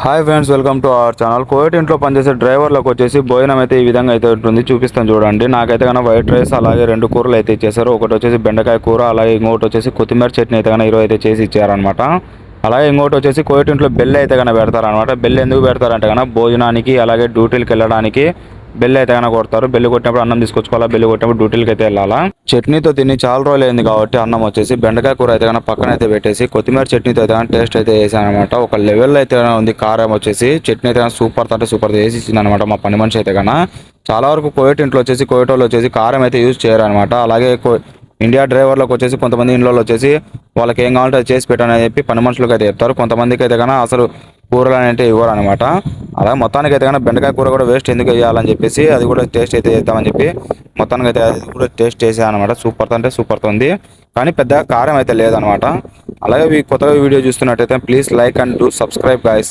Hi friends, welcome to our channel. Covid ఇంట్లో పనిచేసే డ్రైవర్లకు వచ్చేసి భోజనం అయితే ఈ విధంగా అయితే ఉంటుంది. చూపిస్తాను చూడండి. నాకైతే కన్నా వైట్ రైస్ అలాగే 2 కూరలు అయితే ఇచ్చేసారు. ఒకటి వచ్చేసి బెండకాయ కూర, అలాగే ఇంకొకటి వచ్చేసి కొత్తిమీర చట్నీ అయితే కన్నా ఈరోజు అయితే చేసి ఇచ్చారనమాట. అలాగే ఇంకోటి వచ్చేసి కోవిడ్ ఇంట్లో బెల్ అయితే కన్నా పెడతారనమాట. బెల్ ఎందుకు పెడతారంటే కన్నా భోజనానికి అలాగే డ్యూటీలకు వెళ్ళడానికి బెల్ అయితే కన్నా కొడతారు. బెల్లు కొట్టినప్పుడు అన్నం తీసుకొచ్చుకోవాలా, బెల్లు కొట్టినప్పుడు డ్యూటీలకి అయితే వెళ్ళాలా. చట్నీతో తిని చాలా రోజులు అయింది కాబట్టి అన్నం వచ్చేసి బెండకాయ కూర అయితే కన్నా పక్కన అయితే పెట్టేసి కొత్తిమీర చట్నీతో అయితే కానీ టేస్ట్ అయితే వేసాను అనమాట. ఒక లెవెల్ అయితే ఉంది. కారం వచ్చేసి చట్నీ అయితే సూపర్ అంటే సూపర్ వేసి ఇచ్చింది అనమాట మా పని మనిషి అయితే కన్నా. చాలా వరకు కోవిడ్ ఇంట్లో వచ్చేసి కోవిడ్ వాళ్ళు వచ్చేసి కారం అయితే యూజ్ చేయరు అనమాట. అలాగే ఇండియా డ్రైవర్లకు వచ్చేసి కొంతమంది ఇంట్లో వచ్చేసి వాళ్ళకి ఏం కావాలంటే అది చేసి పెట్టాలని చెప్పి పని మనుషులకు అయితే చెప్తారు. కొంతమందికి అయితే కన్నా అసలు కూరలు అంటే ఇవ్వరు అనమాట. అలాగే మొత్తానికి అయితే కన్నా బెండకాయ కూర కూడా వేస్ట్ ఎందుకు వేయాలని చెప్పేసి అది కూడా టేస్ట్ అయితే చేద్దామని చెప్పి మొత్తానికి అయితే అది కూడా టేస్ట్ చేసాను అనమాట. సూపర్ అంటే సూపర్ ఉంది, కానీ పెద్దగా కారం అయితే లేదనమాట. అలాగే కొత్తగా వీడియో చూస్తున్నట్టయితే please like and do subscribe guys.